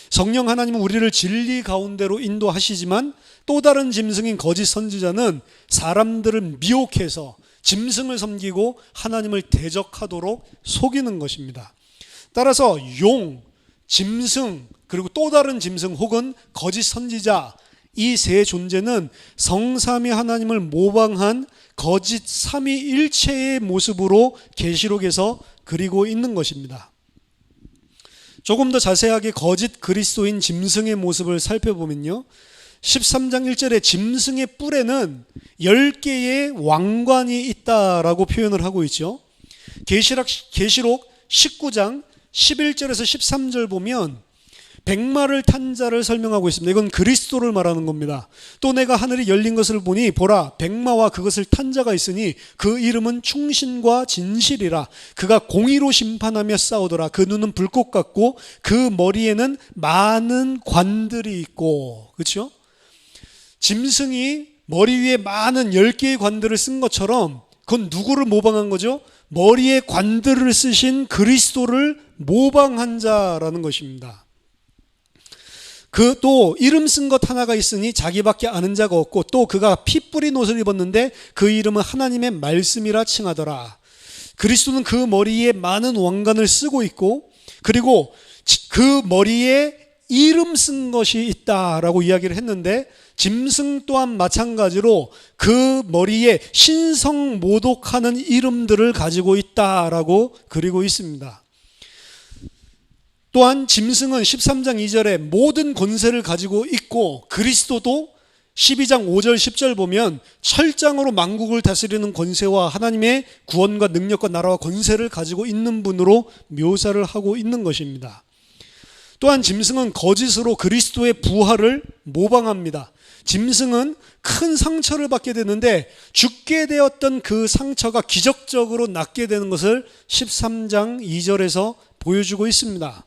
[SPEAKER 1] 성령 하나님은 우리를 진리 가운데로 인도하시지만 또 다른 짐승인 거짓 선지자는 사람들을 미혹해서 짐승을 섬기고 하나님을 대적하도록 속이는 것입니다. 따라서 용, 짐승, 그리고 또 다른 짐승 혹은 거짓 선지자, 이 세 존재는 성삼위 하나님을 모방한 거짓 삼위일체의 모습으로 계시록에서 그리고 있는 것입니다. 조금 더 자세하게 거짓 그리스도인 짐승의 모습을 살펴보면요, 13장 1절에 짐승의 뿔에는 10개의 왕관이 있다라고 표현을 하고 있죠. 계시록 19장 11절에서 13절 보면 백마를 탄 자를 설명하고 있습니다. 이건 그리스도를 말하는 겁니다. 또 내가 하늘이 열린 것을 보니 보라, 백마와 그것을 탄 자가 있으니 그 이름은 충신과 진실이라. 그가 공의로 심판하며 싸우더라. 그 눈은 불꽃 같고 그 머리에는 많은 관들이 있고. 그렇죠? 짐승이 머리 위에 많은 10개의 관들을 쓴 것처럼 그건 누구를 모방한 거죠? 머리에 관들을 쓰신 그리스도를 모방한 자라는 것입니다. 그 또 이름 쓴 것 하나가 있으니 자기밖에 아는 자가 없고 또 그가 피 뿌린 옷을 입었는데 그 이름은 하나님의 말씀이라 칭하더라. 그리스도는 그 머리에 많은 왕관을 쓰고 있고 그리고 그 머리에 이름 쓴 것이 있다라고 이야기를 했는데 짐승 또한 마찬가지로 그 머리에 신성모독하는 이름들을 가지고 있다라고 그리고 있습니다. 또한 짐승은 13장 2절에 모든 권세를 가지고 있고 그리스도도 12장 5절 10절 보면 철장으로 만국을 다스리는 권세와 하나님의 구원과 능력과 나라와 권세를 가지고 있는 분으로 묘사를 하고 있는 것입니다. 또한 짐승은 거짓으로 그리스도의 부활을 모방합니다. 짐승은 큰 상처를 받게 되는데 죽게 되었던 그 상처가 기적적으로 낫게 되는 것을 13장 2절에서 보여주고 있습니다.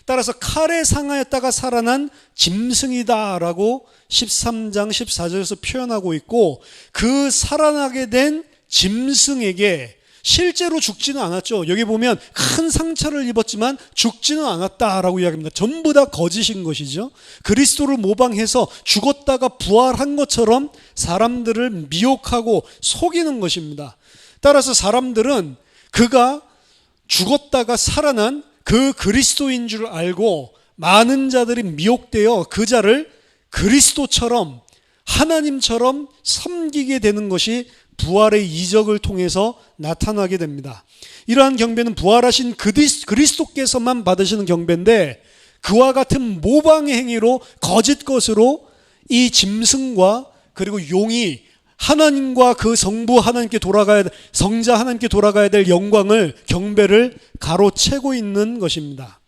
[SPEAKER 1] 따라서 칼에 상하였다가 살아난 짐승이다라고 13장 14절에서 표현하고 있고 그 살아나게 된 짐승에게 실제로 죽지는 않았죠. 여기 보면 큰 상처를 입었지만 죽지는 않았다라고 이야기합니다. 전부 다 거짓인 것이죠. 그리스도를 모방해서 죽었다가 부활한 것처럼 사람들을 미혹하고 속이는 것입니다. 따라서 사람들은 그가 죽었다가 살아난 그 그리스도인 줄 알고 많은 자들이 미혹되어 그 자를 그리스도처럼 하나님처럼 섬기게 되는 것이 부활의 이적을 통해서 나타나게 됩니다. 이러한 경배는 부활하신 그리스도께서만 받으시는 경배인데, 그와 같은 모방의 행위로 거짓 것으로 이 짐승과 그리고 용이 하나님과 그 성부 하나님께 돌아가야 될, 성자 하나님께 돌아가야 될 영광을, 경배를 가로채고 있는 것입니다.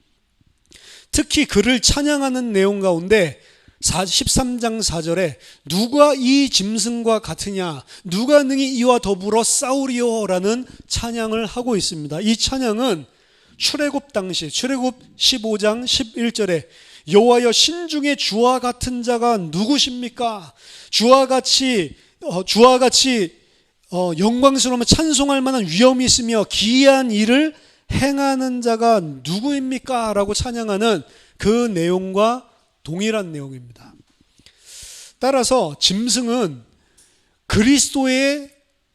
[SPEAKER 1] 특히 그를 찬양하는 내용 가운데 13장 4절에 누가 이 짐승과 같으냐, 누가 능히 이와 더불어 싸우리요 라는 찬양을 하고 있습니다. 이 찬양은 출애굽 당시, 출애굽 15장 11절에 여호와여 신중에 주와 같은 자가 누구십니까? 주와 같이 영광스러우며 찬송할 만한 위엄이 있으며 기이한 일을 행하는 자가 누구입니까? 라고 찬양하는 그 내용과 동일한 내용입니다. 따라서 짐승은 그리스도의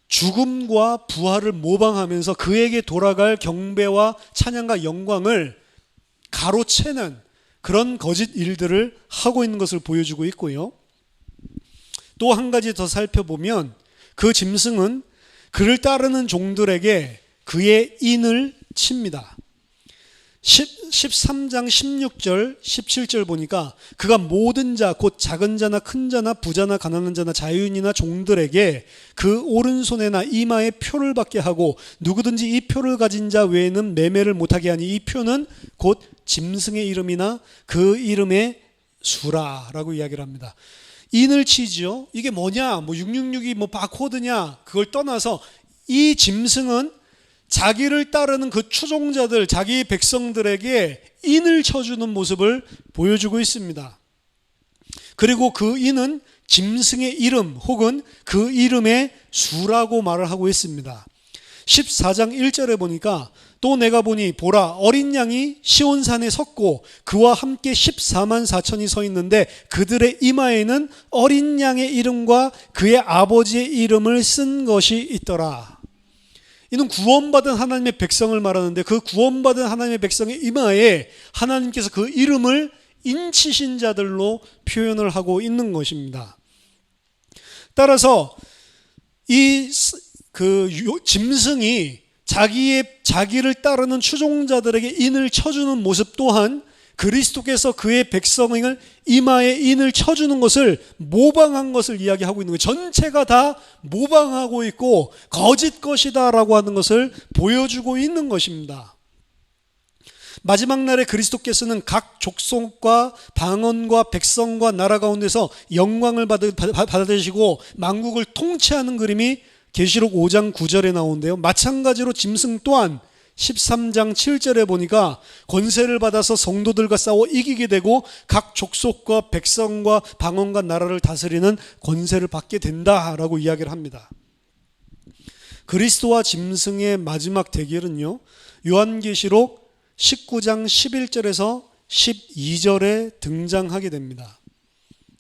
[SPEAKER 1] 죽음과 부활을 모방하면서 그에게 돌아갈 경배와 찬양과 영광을 가로채는 그런 거짓 일들을 하고 있는 것을 보여주고 있고요. 또 한 가지 더 살펴보면 그 짐승은 그를 따르는 종들에게 그의 인을 칩니다. 13장 16절 17절 보니까 그가 모든 자 곧 작은 자나 큰 자나 부자나 가난한 자나 자유인이나 종들에게 그 오른손에나 이마에 표를 받게 하고 누구든지 이 표를 가진 자 외에는 매매를 못하게 하니, 이 표는 곧 짐승의 이름이나 그 이름의 수라라고 이야기를 합니다. 인을 치죠. 이게 뭐냐, 666이 바코드냐, 그걸 떠나서 이 짐승은 자기를 따르는 그 추종자들, 자기 백성들에게 인을 쳐주는 모습을 보여주고 있습니다. 그리고 그 인은 짐승의 이름 혹은 그 이름의 수라고 말을 하고 있습니다. 14장 1절에 보니까 또 내가 보니 보라 어린 양이 시온산에 섰고 그와 함께 14만 4천이 서 있는데 그들의 이마에는 어린 양의 이름과 그의 아버지의 이름을 쓴 것이 있더라. 이는 구원받은 하나님의 백성을 말하는데, 그 구원받은 하나님의 백성의 이마에 하나님께서 그 이름을 인치신 자들로 표현을 하고 있는 것입니다. 따라서 이 짐승이 자기를 따르는 추종자들에게 인을 쳐주는 모습 또한 그리스도께서 그의 백성을 이마에 인을 쳐주는 것을 모방한 것을 이야기하고 있는 거예요. 전체가 다 모방하고 있고 거짓 것이다 라고 하는 것을 보여주고 있는 것입니다. 마지막 날에 그리스도께서는 각 족속과 방언과 백성과 나라 가운데서 영광을 받으시고 만국을 통치하는 그림이 계시록 5장 9절에 나오는데요. 마찬가지로 짐승 또한 13장 7절에 보니까 권세를 받아서 성도들과 싸워 이기게 되고 각 족속과 백성과 방언과 나라를 다스리는 권세를 받게 된다라고 이야기를 합니다. 그리스도와 짐승의 마지막 대결은요, 요한계시록 19장 11절에서 12절에 등장하게 됩니다.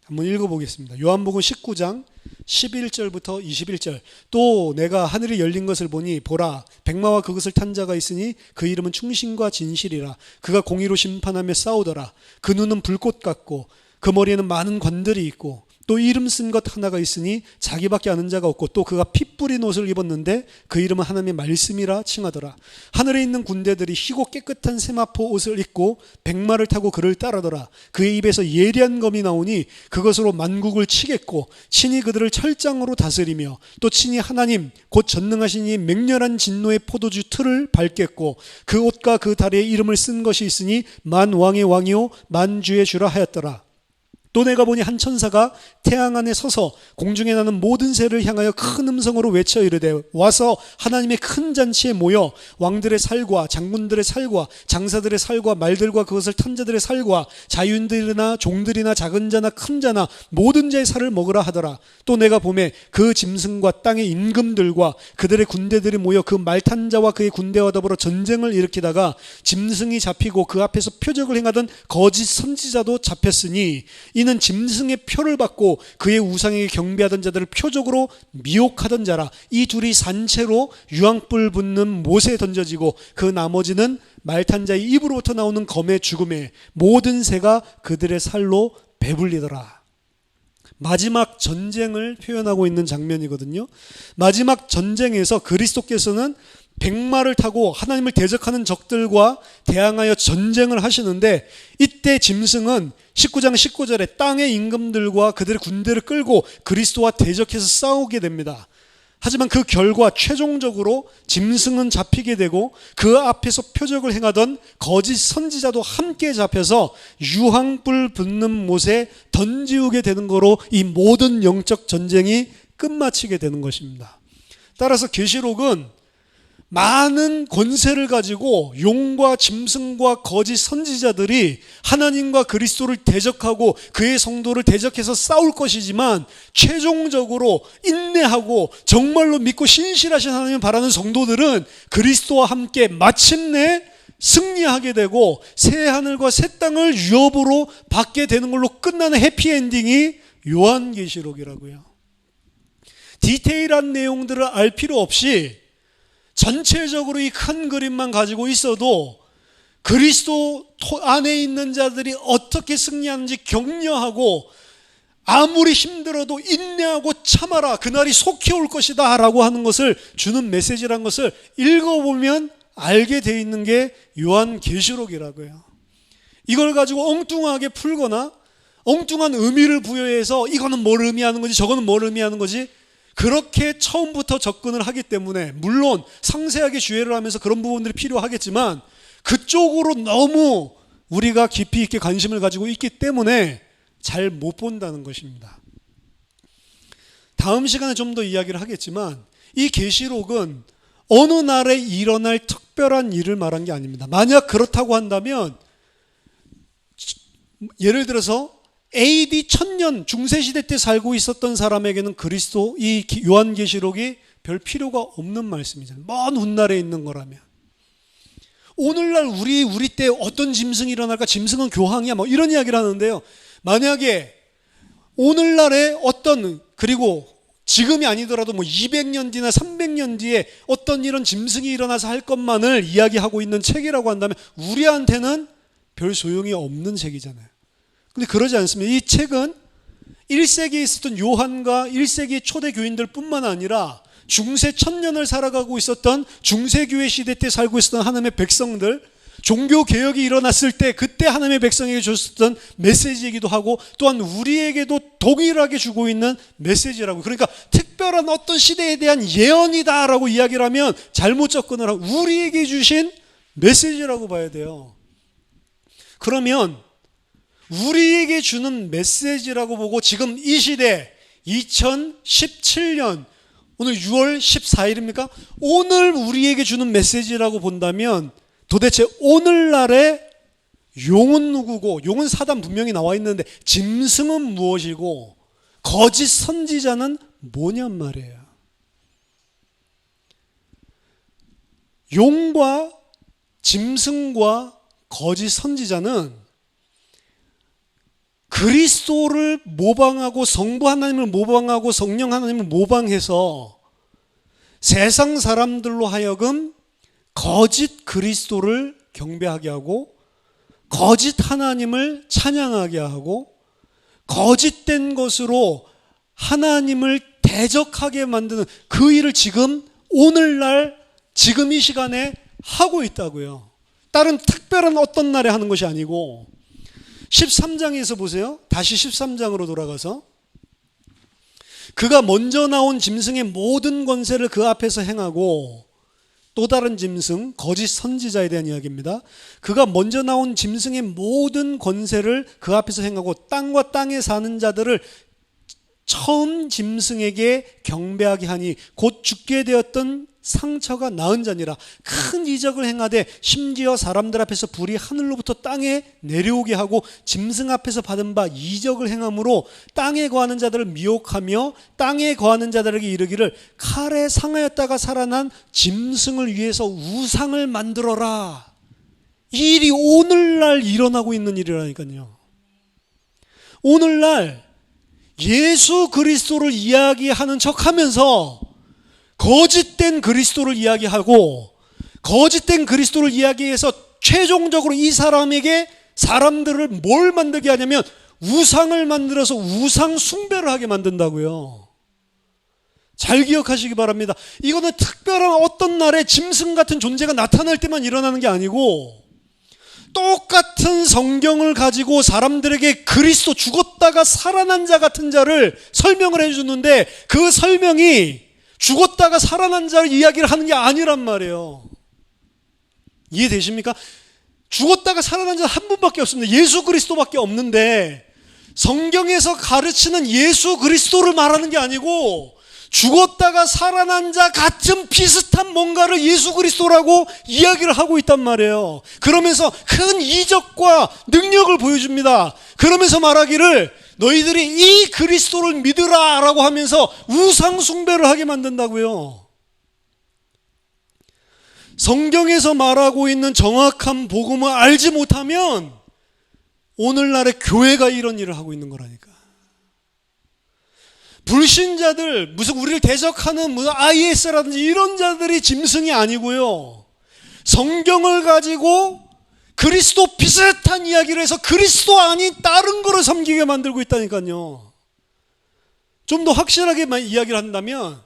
[SPEAKER 1] 한번 읽어보겠습니다. 요한복음 19장 11절부터 21절. 또 내가 하늘이 열린 것을 보니 보라 백마와 그것을 탄 자가 있으니 그 이름은 충신과 진실이라. 그가 공의로 심판하며 싸우더라. 그 눈은 불꽃 같고 그 머리에는 많은 관들이 있고 또 이름 쓴 것 하나가 있으니 자기밖에 아는 자가 없고 또 그가 피 뿌린 옷을 입었는데 그 이름은 하나님의 말씀이라 칭하더라. 하늘에 있는 군대들이 희고 깨끗한 세마포 옷을 입고 백마를 타고 그를 따르더라. 그의 입에서 예리한 검이 나오니 그것으로 만국을 치겠고 친히 그들을 철장으로 다스리며 또 친히 하나님 곧 전능하신 이 맹렬한 진노의 포도주 틀을 밟겠고 그 옷과 그 다리에 이름을 쓴 것이 있으니 만왕의 왕이요 만주의 주라 하였더라. 또 내가 보니 한 천사가 태양 안에 서서 공중에 나는 모든 새를 향하여 큰 음성으로 외쳐 이르되 와서 하나님의 큰 잔치에 모여 왕들의 살과 장군들의 살과 장사들의 살과 말들과 그것을 탄 자들의 살과 자유인들이나 종들이나 작은 자나 큰 자나 모든 자의 살을 먹으라 하더라. 또 내가 보매 그 짐승과 땅의 임금들과 그들의 군대들이 모여 그 말 탄 자와 그의 군대와 더불어 전쟁을 일으키다가 짐승이 잡히고 그 앞에서 표적을 행하던 거짓 선지자도 잡혔으니 이는 짐승의 표를 받고 그의 우상에게 경배하던 자들을 표적으로 미혹하던 자라. 이 둘이 산채로 유황불 붙는 못에 던져지고 그 나머지는 말탄 자의 입으로부터 나오는 검의 죽음에 모든 새가 그들의 살로 배불리더라. 마지막 전쟁을 표현하고 있는 장면이거든요. 마지막 전쟁에서 그리스도께서는 백마를 타고 하나님을 대적하는 적들과 대항하여 전쟁을 하시는데, 이때 짐승은 19장 19절에 땅의 임금들과 그들의 군대를 끌고 그리스도와 대적해서 싸우게 됩니다. 하지만 그 결과 최종적으로 짐승은 잡히게 되고 그 앞에서 표적을 행하던 거짓 선지자도 함께 잡혀서 유황불 붙는 못에 던지우게 되는 거로 이 모든 영적 전쟁이 끝마치게 되는 것입니다. 따라서 계시록은 많은 권세를 가지고 용과 짐승과 거짓 선지자들이 하나님과 그리스도를 대적하고 그의 성도를 대적해서 싸울 것이지만, 최종적으로 인내하고 정말로 믿고 신실하신 하나님을 바라는 성도들은 그리스도와 함께 마침내 승리하게 되고 새 하늘과 새 땅을 유업으로 받게 되는 걸로 끝나는 해피엔딩이 요한계시록이라고요. 디테일한 내용들을 알 필요 없이 전체적으로 이 큰 그림만 가지고 있어도 그리스도 안에 있는 자들이 어떻게 승리하는지 격려하고, 아무리 힘들어도 인내하고 참아라, 그날이 속히 올 것이다 라고 하는 것을 주는 메시지란 것을 읽어보면 알게 돼 있는 게 요한계시록이라고요. 이걸 가지고 엉뚱하게 풀거나 엉뚱한 의미를 부여해서 이거는 뭘 의미하는 거지 저거는 뭘 의미하는 거지, 그렇게 처음부터 접근을 하기 때문에, 물론 상세하게 주의를 하면서 그런 부분들이 필요하겠지만 그쪽으로 너무 우리가 깊이 있게 관심을 가지고 있기 때문에 잘 못 본다는 것입니다. 다음 시간에 좀 더 이야기를 하겠지만 이 계시록은 어느 날에 일어날 특별한 일을 말한 게 아닙니다. 만약 그렇다고 한다면 예를 들어서 AD 1000년 중세시대 때 살고 있었던 사람에게는 그리스도 이 요한계시록이 별 필요가 없는 말씀이잖아요. 먼 훗날에 있는 거라면. 오늘날 우리 때 어떤 짐승이 일어날까, 짐승은 교황이야 뭐 이런 이야기를 하는데요. 만약에 오늘날에 어떤, 그리고 지금이 아니더라도 뭐 200년 뒤나 300년 뒤에 어떤 이런 짐승이 일어나서 할 것만을 이야기하고 있는 책이라고 한다면 우리한테는 별 소용이 없는 책이잖아요. 근데 그러지 않습니다. 이 책은 1세기에 있었던 요한과 1세기 초대 교인들 뿐만 아니라 중세 1000년을 살아가고 있었던 중세교회 시대 때 살고 있었던 하나님의 백성들, 종교개혁이 일어났을 때 그때 하나님의 백성에게 줬었던 메시지이기도 하고, 또한 우리에게도 동일하게 주고 있는 메시지라고. 그러니까 특별한 어떤 시대에 대한 예언이다라고 이야기를 하면 잘못 접근을 하고 우리에게 주신 메시지라고 봐야 돼요. 그러면 우리에게 주는 메시지라고 보고 지금 이 시대 2017년 오늘 6월 14일입니까? 오늘 우리에게 주는 메시지라고 본다면 도대체 오늘날의 용은 누구고, 용은 사단 분명히 나와 있는데 짐승은 무엇이고 거짓 선지자는 뭐냔 말이에요. 용과 짐승과 거짓 선지자는 그리스도를 모방하고 성부 하나님을 모방하고 성령 하나님을 모방해서 세상 사람들로 하여금 거짓 그리스도를 경배하게 하고 거짓 하나님을 찬양하게 하고 거짓된 것으로 하나님을 대적하게 만드는 그 일을 지금 오늘날 지금 이 시간에 하고 있다고요. 다른 특별한 어떤 날에 하는 것이 아니고, 13장에서 보세요. 다시 13장으로 돌아가서 그가 먼저 나온 짐승의 모든 권세를 그 앞에서 행하고 또 다른 짐승, 거짓 선지자에 대한 이야기입니다. 그가 먼저 나온 짐승의 모든 권세를 그 앞에서 행하고 땅과 땅에 사는 자들을 처음 짐승에게 경배하게 하니 곧 죽게 되었던 상처가 나은 자니라. 큰 이적을 행하되 심지어 사람들 앞에서 불이 하늘로부터 땅에 내려오게 하고 짐승 앞에서 받은 바 이적을 행함으로 땅에 거하는 자들을 미혹하며 땅에 거하는 자들에게 이르기를 칼에 상하였다가 살아난 짐승을 위해서 우상을 만들어라. 이 일이 오늘날 일어나고 있는 일이라니까요. 오늘날 예수 그리스도를 이야기하는 척하면서 거짓된 그리스도를 이야기하고 거짓된 그리스도를 이야기해서 최종적으로 이 사람에게 사람들을 뭘 만들게 하냐면 우상을 만들어서 우상 숭배를 하게 만든다고요. 잘 기억하시기 바랍니다. 이거는 특별한 어떤 날에 짐승 같은 존재가 나타날 때만 일어나는 게 아니고 똑같은 성경을 가지고 사람들에게 그리스도 죽었다가 살아난 자 같은 자를 설명을 해주는데 그 설명이 죽었다가 살아난 자를 이야기를 하는 게 아니란 말이에요. 이해되십니까? 죽었다가 살아난 자 한 분밖에 없습니다. 예수 그리스도밖에 없는데 성경에서 가르치는 예수 그리스도를 말하는 게 아니고 죽었다가 살아난 자 같은 비슷한 뭔가를 예수 그리스도라고 이야기를 하고 있단 말이에요. 그러면서 큰 이적과 능력을 보여줍니다. 그러면서 말하기를 너희들이 이 그리스도를 믿으라 라고 하면서 우상 숭배를 하게 만든다고요. 성경에서 말하고 있는 정확한 복음을 알지 못하면 오늘날의 교회가 이런 일을 하고 있는 거라니까. 불신자들, 무슨 우리를 대적하는 무슨 IS라든지 이런 자들이 짐승이 아니고요. 성경을 가지고 그리스도 비슷한 이야기를 해서 그리스도 아닌 다른 거를 섬기게 만들고 있다니까요. 좀 더 확실하게 이야기를 한다면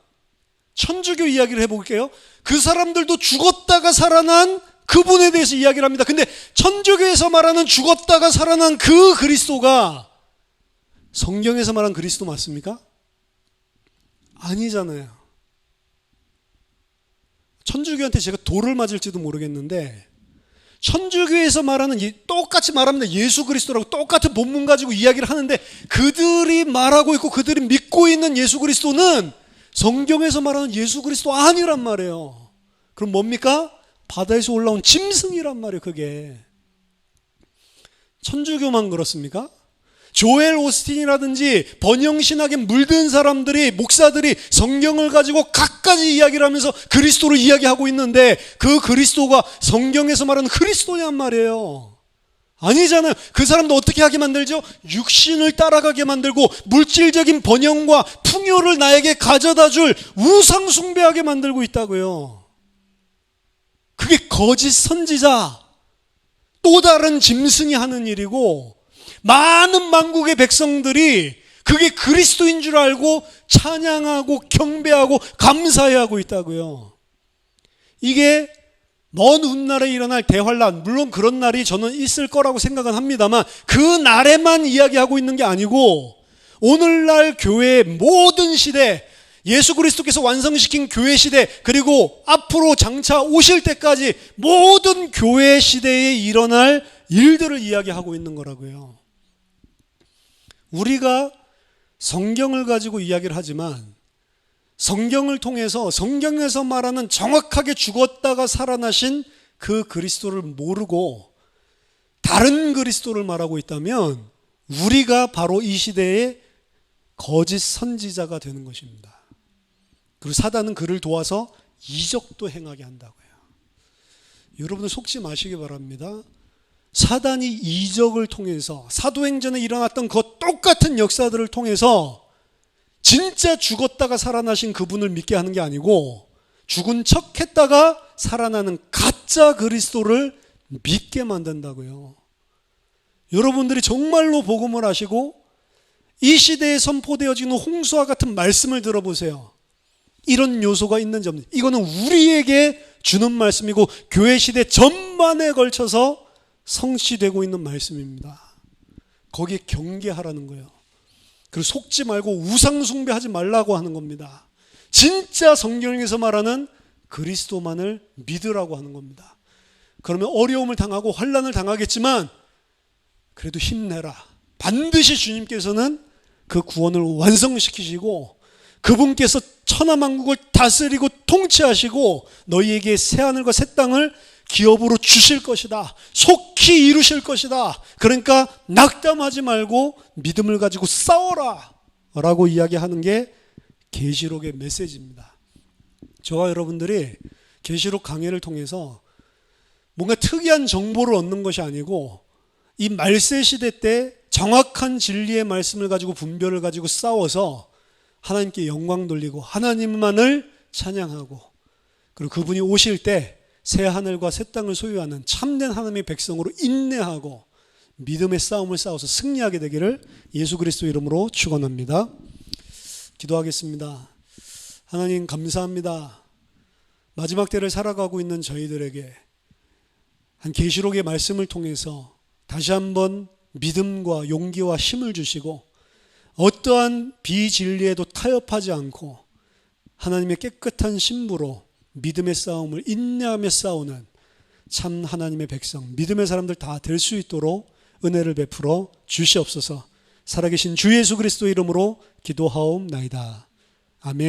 [SPEAKER 1] 천주교 이야기를 해볼게요. 그 사람들도 죽었다가 살아난 그분에 대해서 이야기를 합니다. 근데 천주교에서 말하는 죽었다가 살아난 그 그리스도가 성경에서 말한 그리스도 맞습니까? 아니잖아요. 천주교한테 제가 돌을 맞을지도 모르겠는데 천주교에서 말하는 똑같이 말합니다. 예수 그리스도라고 똑같은 본문 가지고 이야기를 하는데 그들이 말하고 있고 그들이 믿고 있는 예수 그리스도는 성경에서 말하는 예수 그리스도 아니란 말이에요. 그럼 뭡니까? 바다에서 올라온 짐승이란 말이에요. 그게 천주교만 그렇습니까? 조엘 오스틴이라든지 번영신학에 물든 사람들이 목사들이 성경을 가지고 갖가지 이야기를 하면서 그리스도를 이야기하고 있는데 그 그리스도가 성경에서 말하는 그리스도냔 말이에요. 아니잖아요. 그 사람도 어떻게 하게 만들죠? 육신을 따라가게 만들고 물질적인 번영과 풍요를 나에게 가져다 줄 우상 숭배하게 만들고 있다고요. 그게 거짓 선지자, 또 다른 짐승이 하는 일이고 많은 만국의 백성들이 그게 그리스도인 줄 알고 찬양하고 경배하고 감사해하고 있다고요. 이게 먼 훗날에 일어날 대환란, 물론 그런 날이 저는 있을 거라고 생각은 합니다만 그 날에만 이야기하고 있는 게 아니고 오늘날 교회의 모든 시대, 예수 그리스도께서 완성시킨 교회 시대, 그리고 앞으로 장차 오실 때까지 모든 교회 시대에 일어날 일들을 이야기하고 있는 거라고요. 우리가 성경을 가지고 이야기를 하지만 성경을 통해서 성경에서 말하는 정확하게 죽었다가 살아나신 그 그리스도를 모르고 다른 그리스도를 말하고 있다면 우리가 바로 이 시대의 거짓 선지자가 되는 것입니다. 그리고 사단은 그를 도와서 이적도 행하게 한다고요. 여러분들 속지 마시기 바랍니다. 사단이 이적을 통해서 사도행전에 일어났던 그 똑같은 역사들을 통해서 진짜 죽었다가 살아나신 그분을 믿게 하는 게 아니고 죽은 척 했다가 살아나는 가짜 그리스도를 믿게 만든다고요. 여러분들이 정말로 복음을 아시고 이 시대에 선포되어지는 홍수와 같은 말씀을 들어보세요. 이런 요소가 있는지 없는지. 이거는 우리에게 주는 말씀이고 교회 시대 전반에 걸쳐서 성취되고 있는 말씀입니다. 거기에 경계하라는 거예요. 그리고 속지 말고 우상 숭배하지 말라고 하는 겁니다. 진짜 성경에서 말하는 그리스도만을 믿으라고 하는 겁니다. 그러면 어려움을 당하고 환난을 당하겠지만 그래도 힘내라. 반드시 주님께서는 그 구원을 완성시키시고 그분께서 천하만국을 다스리고 통치하시고 너희에게 새하늘과 새 땅을 기업으로 주실 것이다. 속히 이루실 것이다. 그러니까 낙담하지 말고 믿음을 가지고 싸워라 라고 이야기하는 게 계시록의 메시지입니다. 저와 여러분들이 계시록 강해를 통해서 뭔가 특이한 정보를 얻는 것이 아니고 이 말세 시대 때 정확한 진리의 말씀을 가지고 분별을 가지고 싸워서 하나님께 영광 돌리고 하나님만을 찬양하고 그리고 그분이 오실 때 새 하늘과 새 땅을 소유하는 참된 하나님의 백성으로 인내하고 믿음의 싸움을 싸워서 승리하게 되기를 예수 그리스도 이름으로 축원합니다. 기도하겠습니다. 하나님 감사합니다. 마지막 때를 살아가고 있는 저희들에게 한 계시록의 말씀을 통해서 다시 한번 믿음과 용기와 힘을 주시고 어떠한 비진리에도 타협하지 않고 하나님의 깨끗한 신부로 믿음의 싸움을 인내하며 싸우는 참 하나님의 백성, 믿음의 사람들 다 될 수 있도록 은혜를 베풀어 주시옵소서. 살아계신 주 예수 그리스도 이름으로 기도하옵나이다.